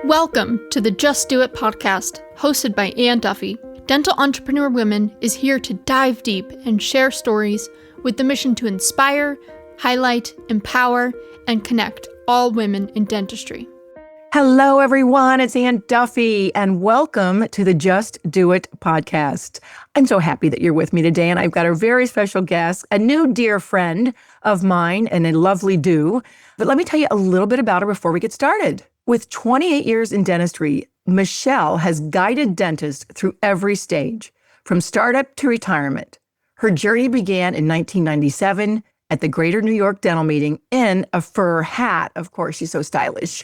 Welcome to the Just Do It podcast, hosted by Anne Duffy. Dental Entrepreneur Women is here to dive deep and share stories with the mission to inspire, highlight, empower, and connect all women in dentistry. Hello, everyone. It's Anne Duffy, and welcome to the Just Do It podcast. I'm so happy that you're with me today, and I've got a very special guest, a new dear friend of mine, and a lovely do. But let me tell you a little bit about her before we get started. With 28 years in dentistry, Michele has guided dentists through every stage, from startup to retirement. Her journey began in 1997 at the Greater New York Dental Meeting in a fur hat. Of course, she's so stylish.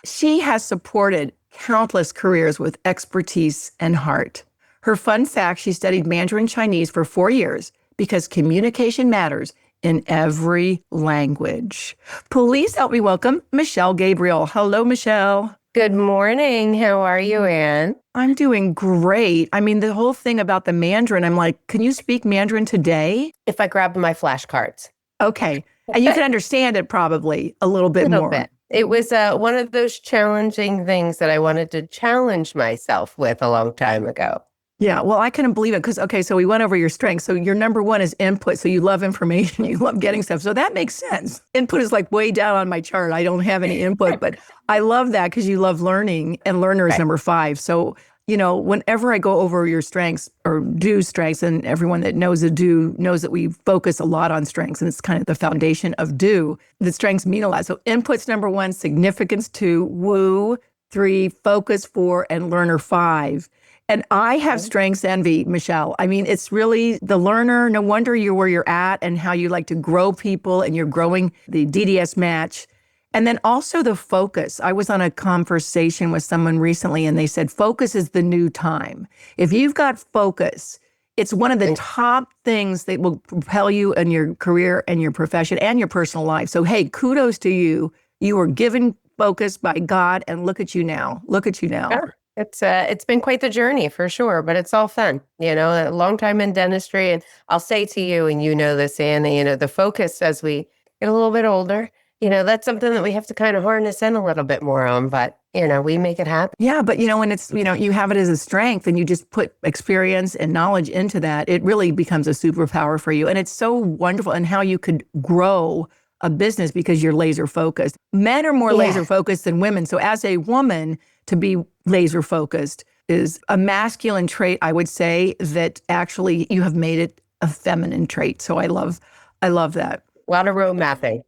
She has supported countless careers with expertise and heart. Her fun fact, she studied Mandarin Chinese for 4 years because communication matters in every language. Please help me welcome Michele Gabriel. Hello, Michele. Good morning. How are you, Anne? I'm doing great. I mean, the whole thing about the Mandarin, I'm like, can you speak Mandarin today? If I grab my flashcards. Okay. And you can understand it probably a little bit more. Bit. It was one of those challenging things that I wanted to challenge myself with a long time ago. Yeah, well, I couldn't believe it because, okay, so we went over your strengths. So your number one is input. So you love information, you love getting stuff. So that makes sense. Input is like way down on my chart. I don't have any input, but I love that because you love learning, and learner is number 5. So, you know, whenever I go over your strengths or do strengths, and everyone that knows a do knows that we focus a lot on strengths, and it's kind of the foundation of do. The strengths mean a lot. So input's number 1, significance 2, woo 3, focus 4, and learner 5. And I have strengths envy, Michele. I mean, it's really the learner. No wonder you're where you're at and how you like to grow people, and you're growing the DDSmatch. And then also the focus. I was on a conversation with someone recently, and they said, focus is the new time. If you've got focus, it's one of the top things that will propel you in your career and your profession and your personal life. So, hey, kudos to you. You were given focus by God, and look at you now. Look at you now. Yeah. It's been quite the journey for sure, but it's all fun, you know, a long time in dentistry. And I'll say to you, and you know this, Anna, you know, the focus as we get a little bit older, you know, that's something that we have to kind of harness in a little bit more on, but, you know, we make it happen. Yeah, but, you know, when it's, you know, you have it as a strength and you just put experience and knowledge into that, it really becomes a superpower for you. And it's so wonderful, and how you could grow a business because you're laser focused. Men are more laser focused than women. So as a woman, to be laser focused is a masculine trait, I would say, that actually you have made it a feminine trait. So I love that. A lot of road mapping,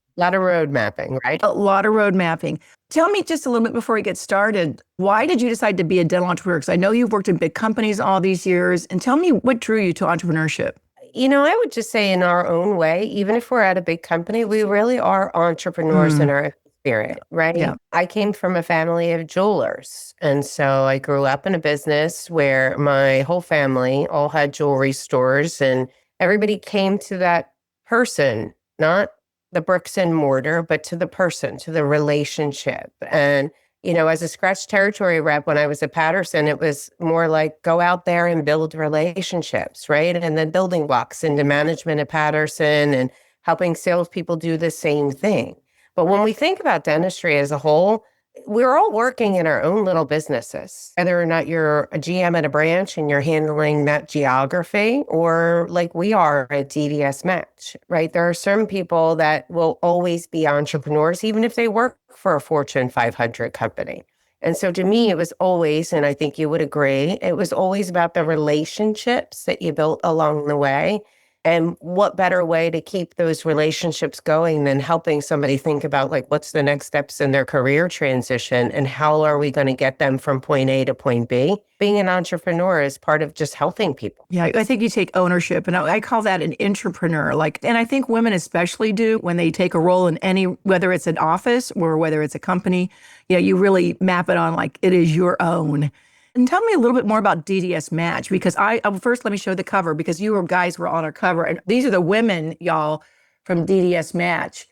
right? A lot of road mapping. Tell me just a little bit before we get started, why did you decide to be a dental entrepreneur? Because I know you've worked in big companies all these years, and tell me what drew you to entrepreneurship. You know, I would just say in our own way, even if we're at a big company, we really are entrepreneurs in our spirit, right? Yeah. I came from a family of jewelers. And so I grew up in a business where my whole family all had jewelry stores, and everybody came to that person, not the bricks and mortar, but to the person, to the relationship. And, you know, as a scratch territory rep, when I was at Patterson, it was more like go out there and build relationships, right? And then building blocks into management at Patterson and helping salespeople do the same thing. But when we think about dentistry as a whole, we're all working in our own little businesses, whether or not you're a GM at a branch and you're handling that geography, or like we are at DDSmatch, right? There are certain people that will always be entrepreneurs, even if they work for a Fortune 500 company. And so to me, it was always, and I think you would agree, it was always about the relationships that you built along the way. And what better way to keep those relationships going than helping somebody think about like what's the next steps in their career transition and how are we going to get them from point A to point B? Being an entrepreneur is part of just helping people. Yeah, I think you take ownership, and I call that an entrepreneur. And I think women especially do when they take a role in any, whether it's an office or whether it's a company, you know, you really map it on like it is your own. And tell me a little bit more about DDSmatch, because first let me show the cover, because you guys were on our cover. And these are the women, y'all, from DDSmatch.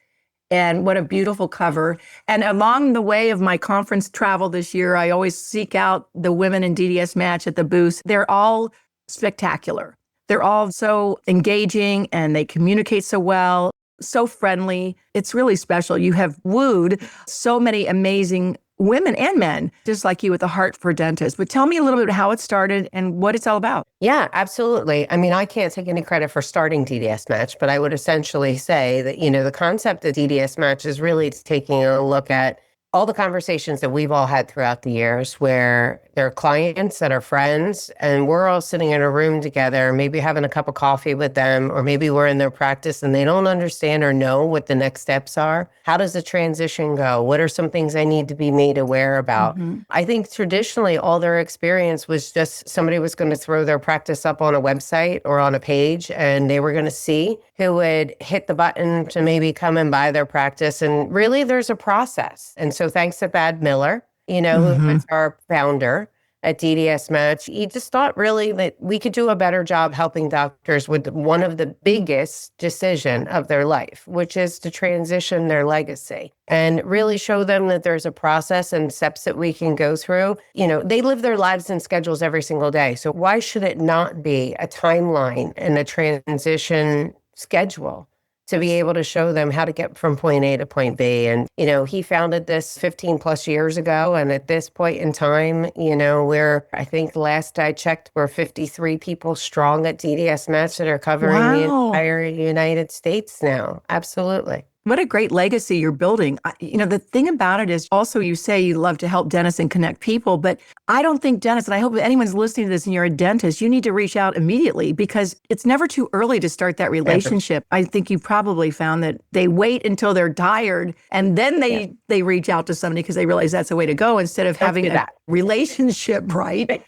And what a beautiful cover. And along the way of my conference travel this year, I always seek out the women in DDSmatch at the booth. They're all spectacular. They're all so engaging, and they communicate so well, so friendly. It's really special. You have wooed so many amazing women and men, just like you, with a heart for dentists. But tell me a little bit how it started and what it's all about. Yeah, absolutely. I mean, I can't take any credit for starting DDSmatch, but I would essentially say that, the concept of DDSmatch is really taking a look at all the conversations that we've all had throughout the years where there are clients that are friends and we're all sitting in a room together, maybe having a cup of coffee with them, or maybe we're in their practice and they don't understand or know what the next steps are. How does the transition go? What are some things I need to be made aware about? I think traditionally all their experience was just somebody was going to throw their practice up on a website or on a page and they were going to see who would hit the button to maybe come and buy their practice. And really there's a process. And so thanks to Bad Miller, who was our founder at DDSmatch, he just thought really that we could do a better job helping doctors with one of the biggest decision of their life, which is to transition their legacy and really show them that there's a process and steps that we can go through. They live their lives and schedules every single day. So why should it not be a timeline and a transition schedule to be able to show them how to get from point A to point B? And, he founded this 15 plus years ago. And at this point in time, I think last I checked, we're 53 people strong at DDSmatch that are covering the entire United States now. Absolutely. What a great legacy you're building. The thing about it is also you say you love to help dentists and connect people, but I don't think dentists, and I hope if anyone's listening to this and you're a dentist, you need to reach out immediately because it's never too early to start that relationship. I think you probably found that they wait until they're tired and then they reach out to somebody because they realize that's the way to go instead of having a relationship, right?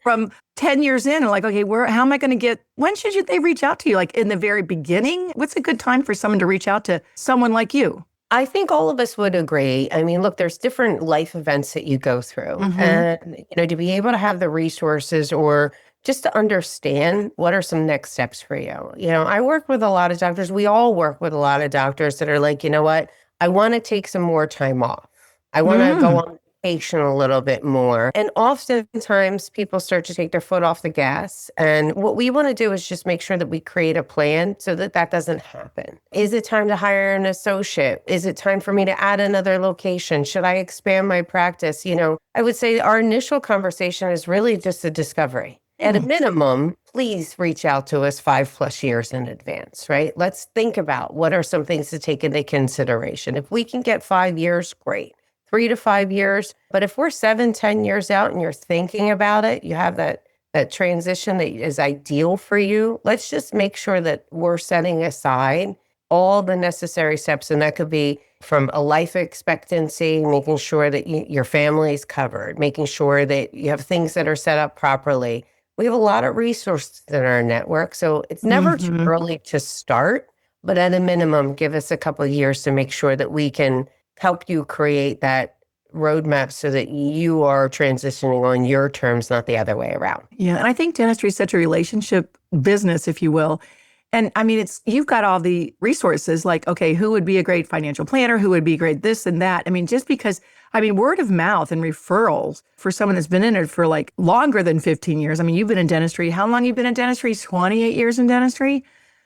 From 10 years in, and like, okay, how am I going to when should they reach out to you? Like in the very beginning? What's a good time for someone to reach out to someone like you? I think all of us would agree. I mean, look, there's different life events that you go through. And, to be able to have the resources or just to understand what are some next steps for you. I work with a lot of doctors. We all work with a lot of doctors that are like, you know what? I want to take some more time off. I want to go on vacation a little bit more. And oftentimes people start to take their foot off the gas. And what we want to do is just make sure that we create a plan so that that doesn't happen. Is it time to hire an associate? Is it time for me to add another location? Should I expand my practice? I would say our initial conversation is really just a discovery. At a minimum, please reach out to us 5+ years in advance, right? Let's think about what are some things to take into consideration. If we can get 5 years, great. 3 to 5 years. But if we're 7-10 years out and you're thinking about it, you have that transition that is ideal for you, let's just make sure that we're setting aside all the necessary steps. And that could be from a life expectancy, making sure that your family's covered, making sure that you have things that are set up properly. We have a lot of resources in our network, so it's never too early to start. But at a minimum, give us a couple of years to make sure that we can help you create that roadmap so that you are transitioning on your terms, not the other way around. Yeah. And I think dentistry is such a relationship business, if you will. And I mean, you've got all the resources like, okay, who would be a great financial planner? Who would be great this and that? I mean, just because, word of mouth and referrals for someone that's been in it for like longer than 15 years. I mean, you've been in dentistry. How long have you been in dentistry? 28 years in dentistry?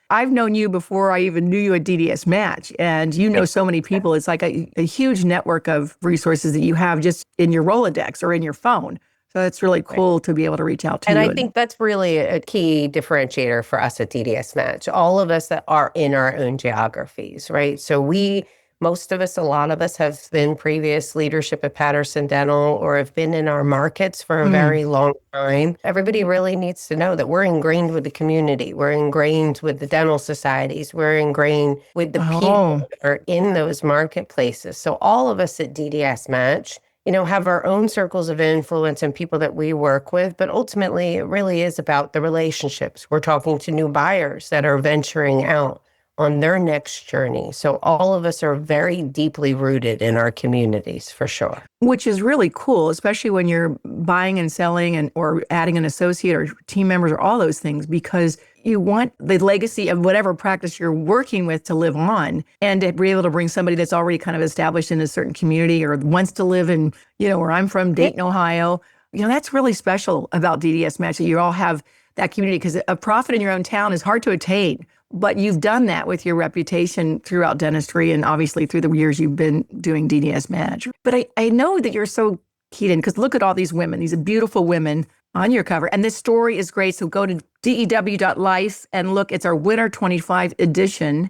I've known you before I even knew you at DDSmatch, and you know so many people. It's like a huge network of resources that you have just in your Rolodex or in your phone. So it's really cool to be able to reach out to you. And I think that's really a key differentiator for us at DDSmatch. All of us that are in our own geographies, right? So a lot of us have been previous leadership at Patterson Dental or have been in our markets for a very long time. Everybody really needs to know that we're ingrained with the community. We're ingrained with the dental societies. We're ingrained with the people that are in those marketplaces. So all of us at DDSmatch, have our own circles of influence and people that we work with. But ultimately, it really is about the relationships. We're talking to new buyers that are venturing out on their next journey. So all of us are very deeply rooted in our communities, for sure. Which is really cool, especially when you're buying and selling or adding an associate or team members or all those things, because you want the legacy of whatever practice you're working with to live on and to be able to bring somebody that's already kind of established in a certain community or wants to live in, where I'm from, Dayton, Ohio. That's really special about DDSmatch that you all have that community, because a profit in your own town is hard to attain. But you've done that with your reputation throughout dentistry and obviously through the years you've been doing DDSmatch. But I know that you're so keyed in because look at all these women, these beautiful women on your cover. And this story is great. So go to dew.life and look, it's our Winter 25 edition.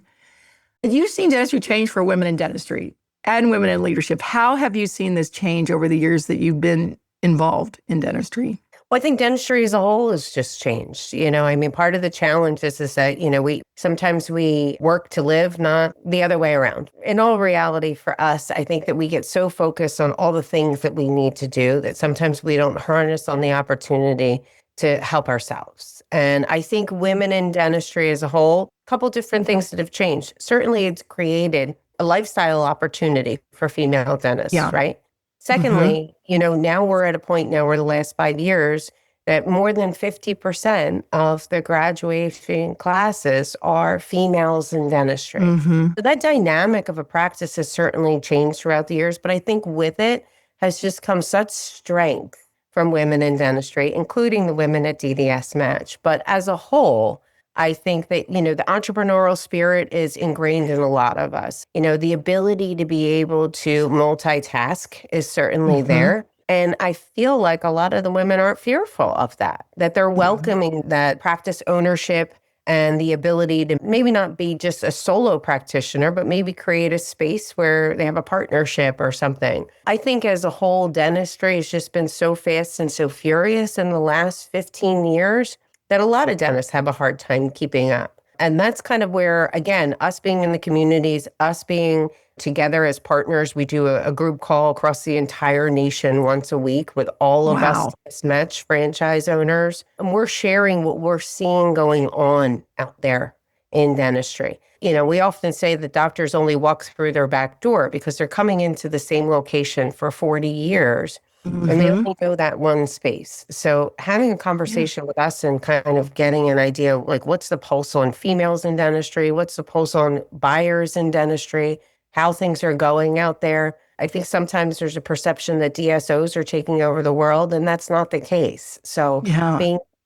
You've seen dentistry change for women in dentistry and women in leadership. How have you seen this change over the years that you've been involved in dentistry? Well, I think dentistry as a whole has just changed. I mean, part of the challenge is that, we sometimes we work to live, not the other way around. In all reality for us, I think that we get so focused on all the things that we need to do that sometimes we don't harness on the opportunity to help ourselves. And I think women in dentistry as a whole, a couple different things that have changed. Certainly, it's created a lifestyle opportunity for female dentists, right? Secondly, now we're at a point now where the last 5 years that more than 50% of the graduating classes are females in dentistry. So that dynamic of a practice has certainly changed throughout the years, but I think with it has just come such strength from women in dentistry, including the women at DDSmatch. But as a whole, I think that, the entrepreneurial spirit is ingrained in a lot of us. The ability to be able to multitask is certainly there. And I feel like a lot of the women aren't fearful of that they're welcoming that practice ownership and the ability to maybe not be just a solo practitioner, but maybe create a space where they have a partnership or something. I think as a whole, dentistry has just been so fast and so furious in the last 15 years that a lot of dentists have a hard time keeping up. And that's kind of where, again, us being in the communities, us being together as partners, we do a group call across the entire nation once a week with all of us DDSmatch franchise owners. And we're sharing what we're seeing going on out there in dentistry. We often say that doctors only walk through their back door because they're coming into the same location for 40 years. And they only know that one space. So having a conversation with us and kind of getting an idea, like what's the pulse on females in dentistry? What's the pulse on buyers in dentistry? How things are going out there? I think sometimes there's a perception that DSOs are taking over the world, and that's not the case. So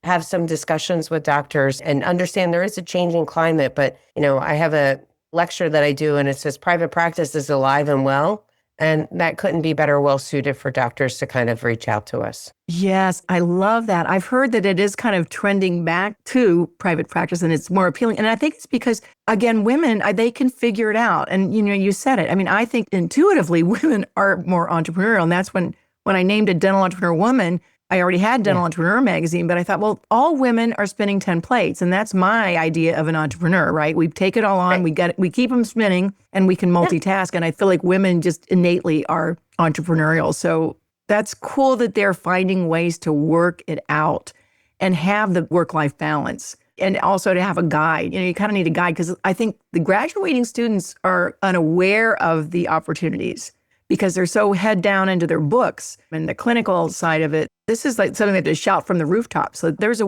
have some discussions with doctors and understand there is a changing climate. But, I have a lecture that I do, and it says private practice is alive and well. And that couldn't be better well suited for doctors to kind of reach out to us. Yes, I love that. I've heard that it is kind of trending back to private practice and it's more appealing. And I think it's because, again, women, they can figure it out. And, you said it. I mean, I think intuitively women are more entrepreneurial. And that's when I named a dental entrepreneur woman, I already had Dental Entrepreneur magazine, but I thought, well, all women are spinning 10 plates. And that's my idea of an entrepreneur, right? We take it all on, we keep them spinning and we can multitask. And I feel like women just innately are entrepreneurial. So that's cool that they're finding ways to work it out and have the work-life balance. And also to have a guide. You kind of need a guide because I think the graduating students are unaware of the opportunities because they're so head down into their books and the clinical side of it. This is like something that they shout from the rooftops. So there's a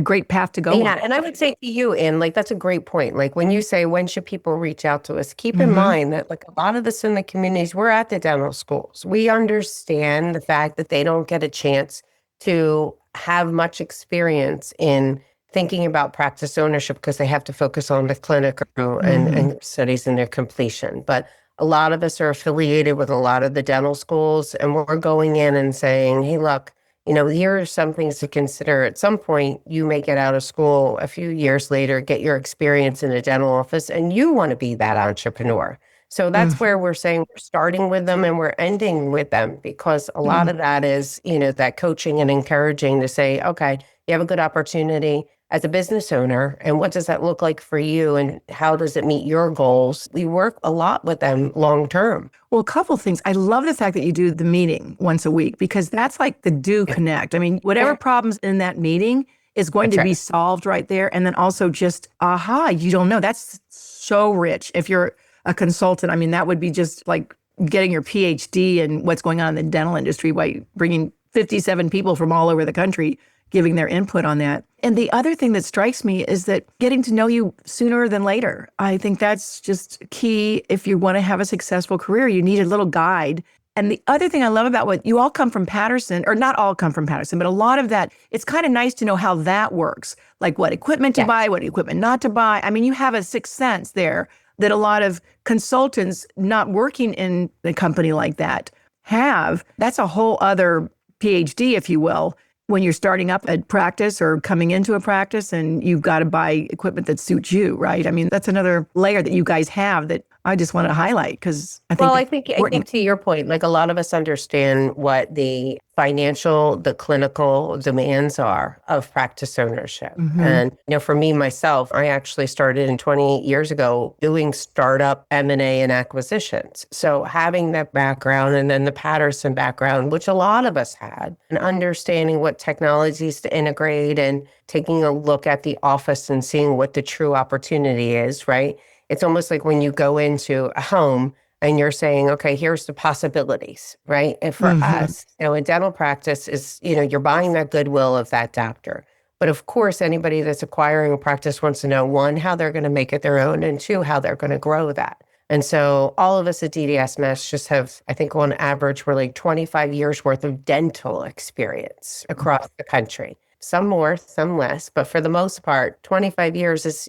great path to go on. And I would say to you, Anne, that's a great point. Like when you say, when should people reach out to us? Keep in mind that a lot of us in the communities, we're at the dental schools. We understand the fact that they don't get a chance to have much experience in thinking about practice ownership because they have to focus on the clinical and studies and their completion. But a lot of us are affiliated with a lot of the dental schools, and we're going in and saying, hey, look, here are some things to consider. At some point, you may get out of school a few years later, get your experience in a dental office, and you want to be that entrepreneur. So that's where we're saying we're starting with them and we're ending with them because a lot of that is, that coaching and encouraging to say, okay, you have a good opportunity as a business owner, and what does that look like for you, and how does it meet your goals? We work a lot with them long term. Well, a couple of things. I love the fact that you do the meeting once a week because that's like the do connect. I mean, whatever problems in that meeting is going to be solved right there. And then also just, you don't know. That's so rich. If you're a consultant, I mean, that would be just like getting your PhD in what's going on in the dental industry by bringing 57 people from all over the country giving their input on that. And the other thing that strikes me is that getting to know you sooner than later. I think that's just key. If you want to have a successful career, you need a little guide And the other thing I love about what you all come from Patterson, or not all come from Patterson, but a lot of that, it's kind of nice to know how that works. Like what equipment to buy, what equipment not to buy. I mean, you have a sixth sense there that a lot of consultants not working in a company like that have. That's a whole other PhD, if you will, when you're starting up a practice or coming into a practice and you've got to buy equipment that suits you, right? I mean, that's another layer that you guys have that I just want to highlight because I think to your point, like a lot of us understand what the financial, the clinical demands are of practice ownership. And, for me, myself, I actually started in 20 years ago doing startup M&A and acquisitions. So having that background and then the Patterson background, which a lot of us had, and understanding what technologies to integrate and taking a look at the office and seeing what the true opportunity is, right? It's almost like when you go into a home and you're saying, okay, here's the possibilities, right? And for us, a dental practice is, you're buying that goodwill of that doctor. But of course, anybody that's acquiring a practice wants to know, one, how they're going to make it their own, and two, how they're going to grow that. And so all of us at DDSmatch just have, I think on average, we're like 25 years worth of dental experience across the country. Some more, some less. But for the most part, 25 years is,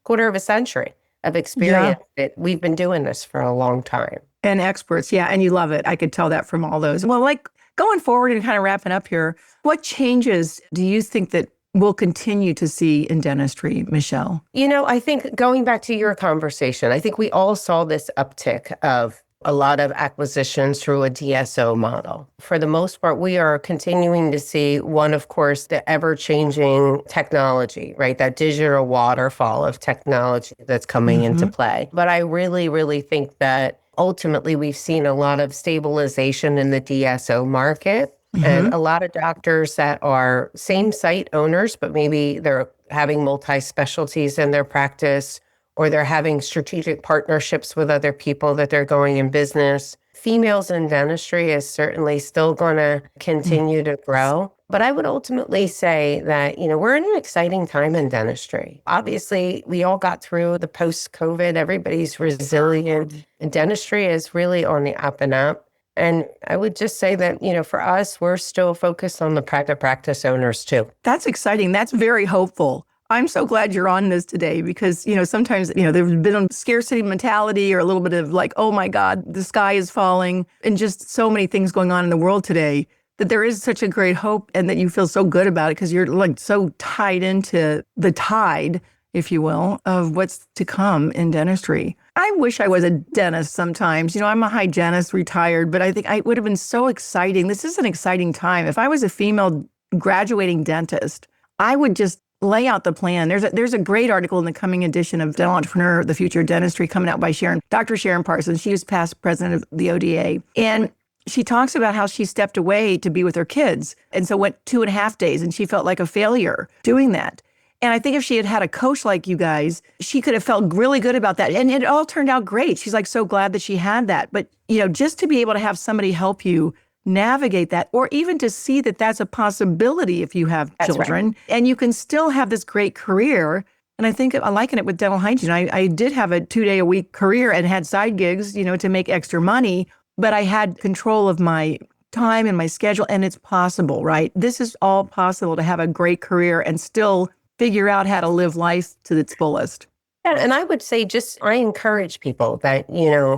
quarter of a century of experience that we've been doing this for a long time. And experts, and you love it. I could tell that from all those. Well, like going forward and kind of wrapping up here, what changes do you think that we'll continue to see in dentistry, Michele? I think going back to your conversation, I think we all saw this uptick of a lot of acquisitions through a DSO model. For the most part, we are continuing to see one, of course, the ever-changing technology, right? That digital waterfall of technology that's coming into play. But I really, really think that ultimately we've seen a lot of stabilization in the DSO market and a lot of doctors that are same site owners, but maybe they're having multi-specialties in their practice, or they're having strategic partnerships with other people that they're going in business. Females in dentistry is certainly still going to continue to grow. But I would ultimately say that, we're in an exciting time in dentistry. Obviously, we all got through the post-COVID. Everybody's resilient. And dentistry is really on the up and up. And I would just say that, for us, we're still focused on the private practice owners too. That's exciting. That's very hopeful. I'm so glad you're on this today because, sometimes, there's been a scarcity mentality or a little bit of like, oh my God, the sky is falling and just so many things going on in the world today that there is such a great hope and that you feel so good about it because you're like so tied into the tide, if you will, of what's to come in dentistry. I wish I was a dentist sometimes. I'm a hygienist, retired, but I think it would have been so exciting. This is an exciting time. If I was a female graduating dentist, I would just lay out the plan. There's a great article in the coming edition of Dental Entrepreneur, The Future of Dentistry, coming out by Dr. Sharon Parsons. She was past president of the ODA. And she talks about how she stepped away to be with her kids. And so went 2.5 days and she felt like a failure doing that. And I think if she had had a coach like you guys, she could have felt really good about that. And it all turned out great. She's like so glad that she had that. But, just to be able to have somebody help you navigate that, or even to see that that's a possibility if you have children, right, and you can still have this great career. And I think I liken it with dental hygiene. I did have a 2-day-a-week career and had side gigs, to make extra money, but I had control of my time and my schedule, and it's possible, right? This is all possible to have a great career and still figure out how to live life to its fullest. And I would say I encourage people that,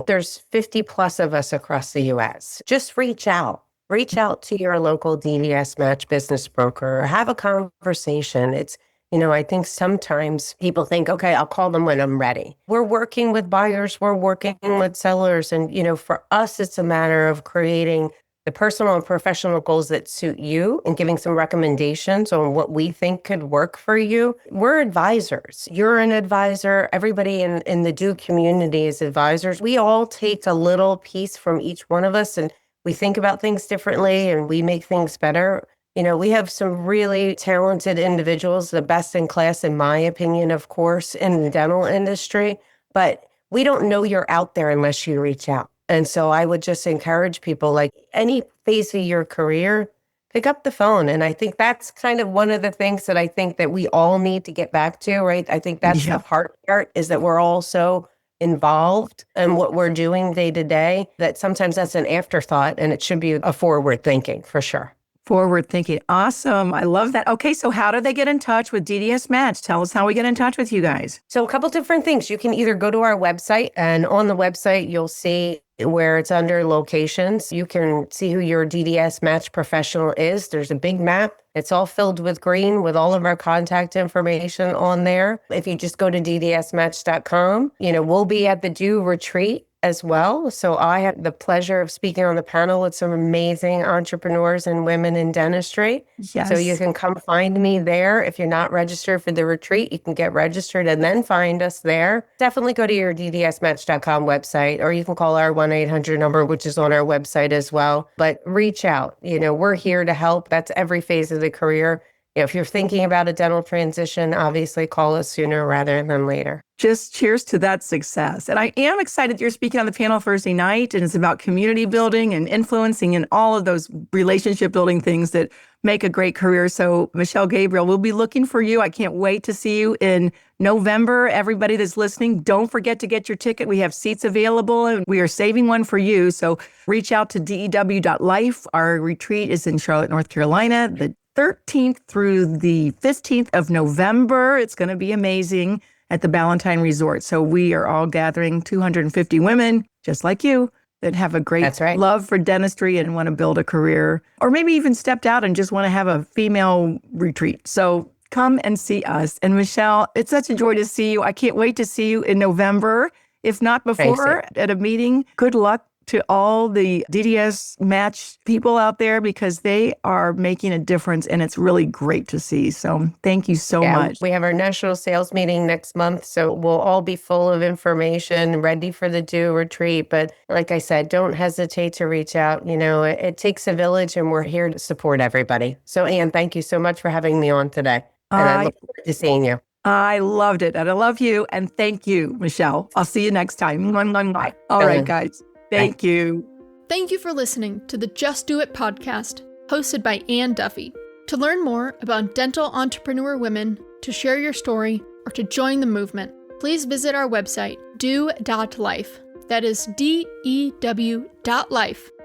there's 50 plus of us across the U.S. Just reach out to your local DDSmatch business broker, or have a conversation. It's, I think sometimes people think, okay, I'll call them when I'm ready. We're working with buyers, we're working with sellers. And, for us, it's a matter of creating the personal and professional goals that suit you and giving some recommendations on what we think could work for you. We're advisors. You're an advisor. Everybody in the DO community is advisors. We all take a little piece from each one of us and we think about things differently and we make things better. We have some really talented individuals, the best in class, in my opinion, of course, in the dental industry. But we don't know you're out there unless you reach out. And so I would just encourage people, like any phase of your career, pick up the phone. And I think that's kind of one of the things that I think that we all need to get back to, right? I think that's the hard part, is that we're all so involved in what we're doing day to day, that sometimes that's an afterthought and it should be a forward thinking for sure. Forward thinking. Awesome. I love that. Okay, so how do they get in touch with DDSmatch? Tell us how we get in touch with you guys. So a couple different things. You can either go to our website, and on the website, you'll see where it's under locations. You can see who your DDSmatch professional is. There's a big map. It's all filled with green with all of our contact information on there. If you just go to DDSmatch.com, we'll be at the DO retreat as well. So I had the pleasure of speaking on the panel with some amazing entrepreneurs and women in dentistry. Yes. So you can come find me there. If you're not registered for the retreat, you can get registered and then find us there. Definitely go to your DDSmatch.com website, or you can call our 1-800 number, which is on our website as well. But reach out. We're here to help. That's every phase of the career. If you're thinking about a dental transition, obviously call us sooner rather than later. Just cheers to that success. And I am excited you're speaking on the panel Thursday night, and it's about community building and influencing and all of those relationship building things that make a great career. So Michele Gabriel, we'll be looking for you. I can't wait to see you in November. Everybody that's listening, don't forget to get your ticket. We have seats available and we are saving one for you. So reach out to dew.life. Our retreat is in Charlotte, North Carolina, the 13th through the 15th of November. It's going to be amazing at the Ballantyne Resort. So we are all gathering 250 women, just like you, that have a great love for dentistry and want to build a career, or maybe even stepped out and just want to have a female retreat. So come and see us. And Michele, it's such a joy to see you. I can't wait to see you in November, if not before, at a meeting. Good luck to all the DDSmatch people out there, because they are making a difference and it's really great to see. So thank you so much. We have our national sales meeting next month, so we'll all be full of information, ready for the DO retreat. But like I said, don't hesitate to reach out. It takes a village and we're here to support everybody. So Anne, thank you so much for having me on today. And I look forward to seeing you. I loved it. And I love you. And thank you, Michele. I'll see you next time. All right, guys. Thank you. Thank you for listening to the Just Do It podcast, hosted by Anne Duffy. To learn more about dental entrepreneur women, to share your story, or to join the movement, please visit our website, dew.life. That is DEW.life.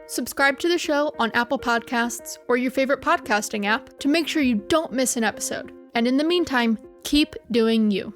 Subscribe to the show on Apple Podcasts or your favorite podcasting app to make sure you don't miss an episode. And in the meantime, keep doing you.